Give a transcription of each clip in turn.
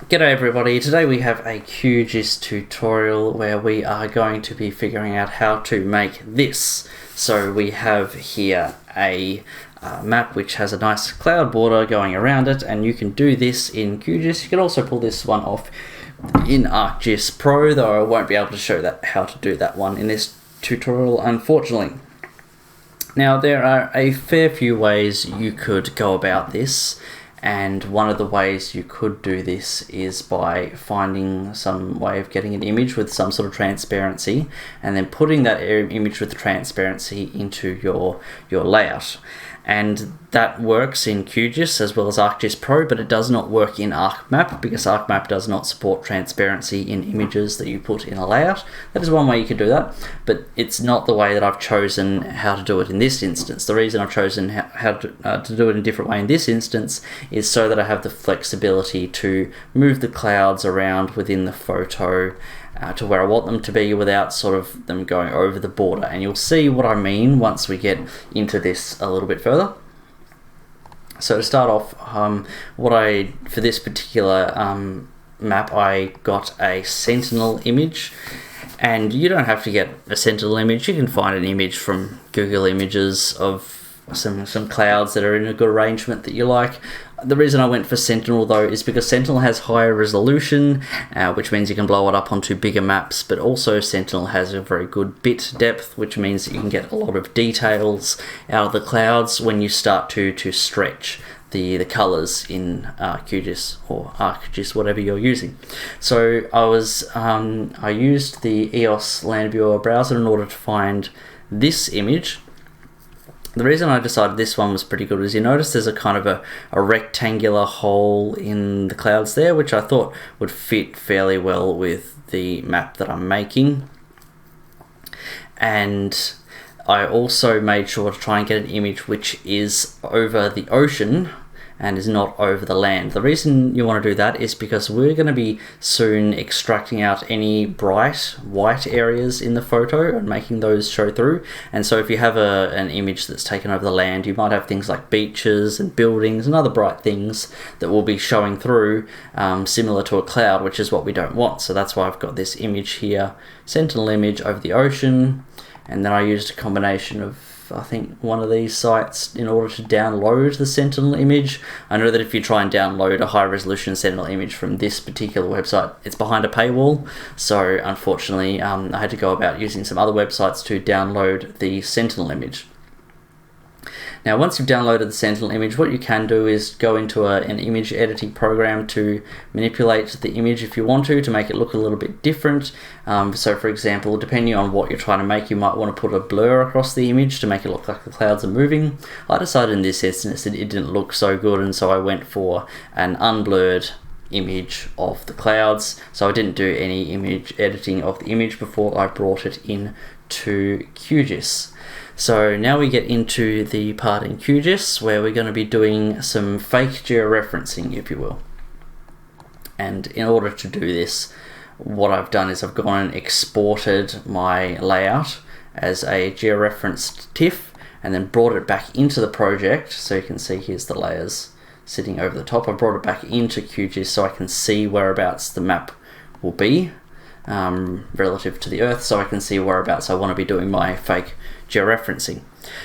G'day everybody, today we have a QGIS tutorial where we are going to be figuring out how to make this. So we have here a map which has a nice cloud border going around it, and you can do this in QGIS. You can also pull this one off in ArcGIS Pro, though I won't be able to show that how to do that one in this tutorial, unfortunately. Now there are a fair few ways you could go about this. And one of the ways you could do this is by finding some way of getting an image with some sort of transparency and then putting that image with transparency into your layout. And that works in QGIS as well as ArcGIS Pro, but it does not work in ArcMap because ArcMap does not support transparency in images that you put in a layout. That is one way you could do that, but it's not the way that I've chosen how to do it in this instance. The reason I've chosen how to do it in a different way in this instance is so that I have the flexibility to move the clouds around within the photo to where I want them to be without sort of them going over the border. And you'll see what I mean once we get into this a little bit further. So to start off, for this particular map, I got a Sentinel image. And you don't have to get a Sentinel image. You can find an image from Google Images of some clouds that are in a good arrangement that you like. The reason I went for Sentinel though is because Sentinel has higher resolution, which means you can blow it up onto bigger maps, but also Sentinel has a very good bit depth, which means that you can get a lot of details out of the clouds when you start to stretch the colours in QGIS or ArcGIS, whatever you're using. So I used the EOS Land Viewer browser in order to find this image. The reason I decided this one was pretty good is you notice there's a kind of a rectangular hole in the clouds there, which I thought would fit fairly well with the map that I'm making. And I also made sure to try and get an image which is over the ocean and is not over the land. The reason you want to do that is because we're going to be soon extracting out any bright white areas in the photo and making those show through. And so if you have an image that's taken over the land, you might have things like beaches and buildings and other bright things that will be showing through, similar to a cloud, which is what we don't want. So that's why I've got this image here, Sentinel image over the ocean. And then I used a combination of, I think, one of these sites in order to download the Sentinel image. I know that if you try and download a high resolution Sentinel image from this particular website, it's behind a paywall. So unfortunately, I had to go about using some other websites to download the Sentinel image. Now, once you've downloaded the Sentinel image, what you can do is go into an image editing program to manipulate the image if you want to make it look a little bit different. So for example, depending on what you're trying to make, you might want to put a blur across the image to make it look like the clouds are moving. I decided in this instance that it didn't look so good, and so I went for an unblurred image of the clouds. So I didn't do any image editing of the image before I brought it in to QGIS. So now we get into the part in QGIS where we're going to be doing some fake georeferencing, if you will. And in order to do this, what I've done is I've gone and exported my layout as a georeferenced TIFF and then brought it back into the project. So you can see here's the layers sitting over the top. I brought it back into QGIS so I can see whereabouts the map will be relative to the Earth, so I can see whereabouts I want to be doing my fake georeferencing.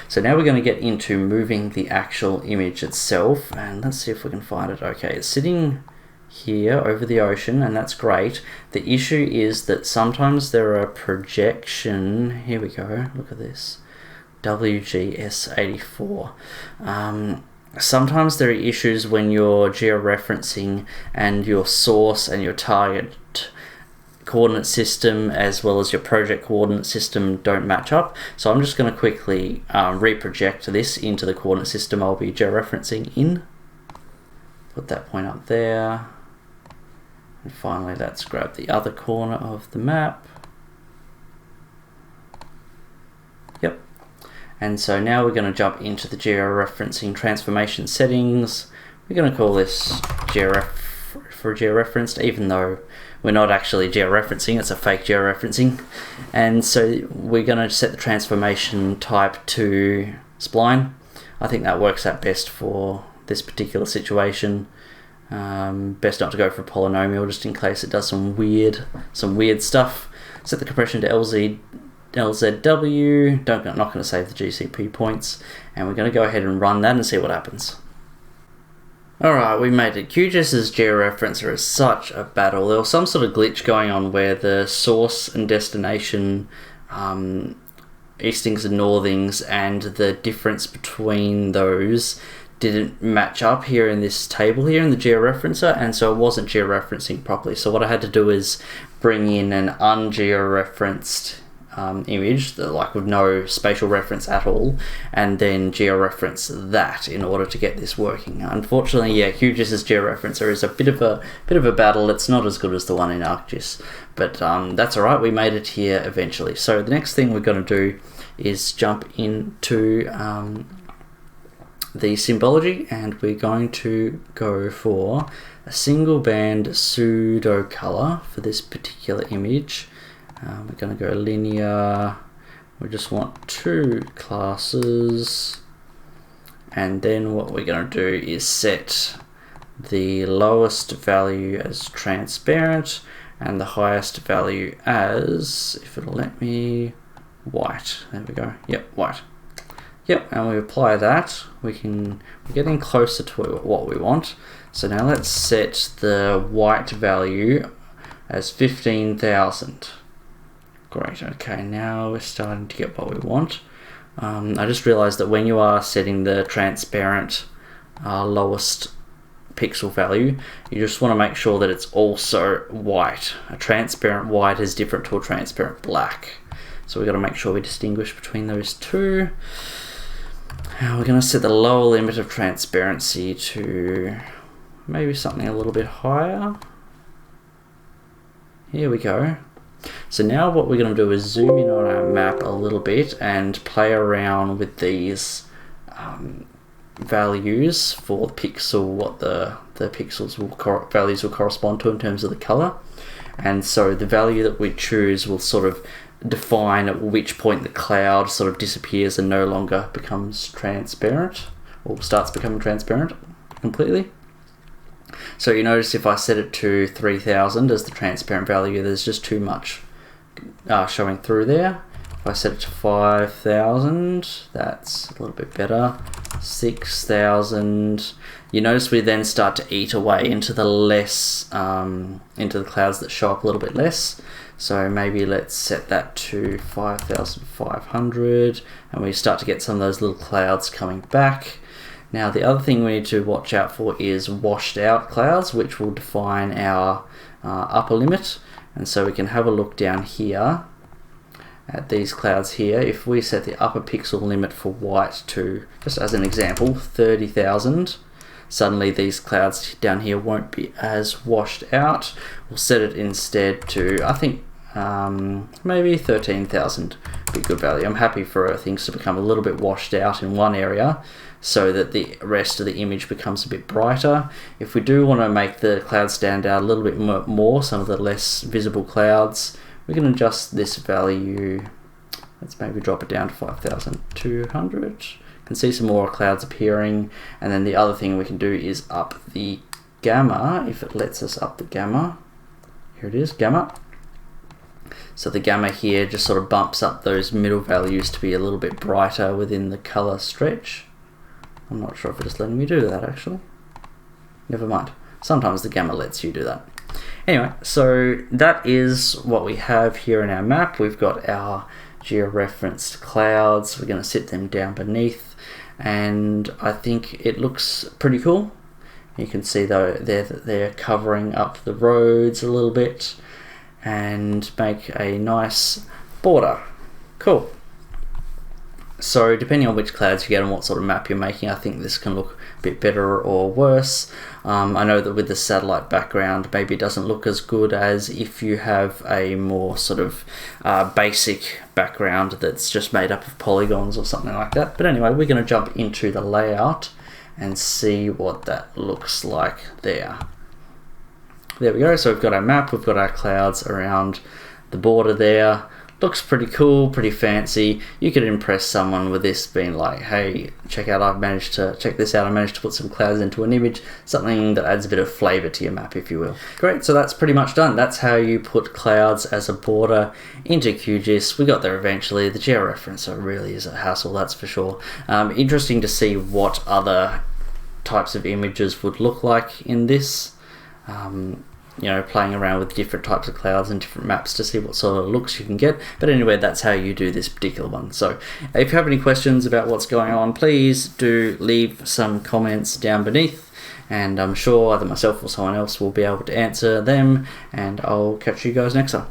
So now we're going to get into moving the actual image itself, and let's see if we can find it. Okay, it's sitting here over the ocean, and that's great. The issue is that sometimes there are projection, here we go, look at this, WGS84. Sometimes there are issues when you're georeferencing and your source and your target coordinate system as well as your project coordinate system don't match up. So I'm just going to quickly reproject this into the coordinate system I'll be georeferencing in. Put that point up there. And finally, let's grab the other corner of the map. Yep. And so now we're going to jump into the georeferencing transformation settings. We're going to call this georeferenced, even though we're not actually georeferencing, it's a fake georeferencing. And so we're going to set the transformation type to spline. I think that works out best for this particular situation. Best not to go for a polynomial just in case it does some weird stuff. Set the compression to LZW. Not going to save the GCP points, and we're going to go ahead and run that and see what happens. Alright, we made it. QGIS's georeferencer is such a battle. There was some sort of glitch going on where the source and destination eastings and northings and the difference between those didn't match up here in this table here in the georeferencer, and so it wasn't georeferencing properly. So what I had to do is bring in an ungeoreferenced image, like with no spatial reference at all, and then georeference that in order to get this working. Unfortunately, yeah, QGIS's georeferencer is a bit of a battle. It's not as good as the one in ArcGIS, but that's all right. We made it here eventually. So the next thing we're going to do is jump into the symbology, and we're going to go for a single band pseudo color for this particular image. We're going to go linear. We just want 2 classes, and then what we're going to do is set the lowest value as transparent and the highest value as, if it'll let me, white. There we go. Yep, white. Yep, and we apply that. We're getting closer to what we want. So now let's set the white value as 15,000. Great, okay, now we're starting to get what we want. I just realized that when you are setting the transparent lowest pixel value, you just want to make sure that it's also white. A transparent white is different to a transparent black. So we've got to make sure we distinguish between those two. Now we're going to set the lower limit of transparency to maybe something a little bit higher. Here we go. So now what we're going to do is zoom in on our map a little bit and play around with these values for the pixel, what the pixels values will correspond to in terms of the color. And so the value that we choose will sort of define at which point the cloud sort of disappears and no longer becomes transparent, or starts becoming transparent completely. So you notice if I set it to 3000 as the transparent value, there's just too much showing through there. If I set it to 5000, that's a little bit better. 6000. You notice we then start to eat away into the into the clouds that show up a little bit less. So maybe let's set that to 5500, and we start to get some of those little clouds coming back. Now the other thing we need to watch out for is washed out clouds, which will define our upper limit. And so we can have a look down here at these clouds here. If we set the upper pixel limit for white to, just as an example, 30,000, suddenly these clouds down here won't be as washed out. We'll set it instead to, I think, maybe 13,000 be a good value. I'm happy for things to become a little bit washed out in one area so that the rest of the image becomes a bit brighter. If we do want to make the clouds stand out a little bit more, some of the less visible clouds, we can adjust this value. Let's maybe drop it down to 5200. You can see some more clouds appearing. And then the other thing we can do is up the gamma, if it lets us up the gamma. Here it is, gamma. So the gamma here just sort of bumps up those middle values to be a little bit brighter within the color stretch. I'm not sure if it's letting me do that actually. Never mind. Sometimes the gamma lets you do that. Anyway, so that is what we have here in our map. We've got our georeferenced clouds. We're going to sit them down beneath, and I think it looks pretty cool. You can see though they're covering up the roads a little bit and make a nice border. Cool. So depending on which clouds you get and what sort of map you're making, I think this can look a bit better or worse. I know that with the satellite background, maybe it doesn't look as good as if you have a more sort of basic background that's just made up of polygons or something like that. But anyway, we're going to jump into the layout and see what that looks like there. There we go. So we've got our map, we've got our clouds around the border there. looks pretty cool, pretty fancy. You could impress someone with this, being like, hey, check this out, I managed to put some clouds into an image, something that adds a bit of flavour to your map, if you will. Great, so that's pretty much done. That's how you put clouds as a border into QGIS. We got there eventually. The georeferencer really is a hassle, that's for sure. Interesting to see what other types of images would look like in this. Playing around with different types of clouds and different maps to see what sort of looks you can get. But anyway, that's how you do this particular one. So if you have any questions about what's going on, please do leave some comments down beneath, and I'm sure either myself or someone else will be able to answer them, and I'll catch you guys next time.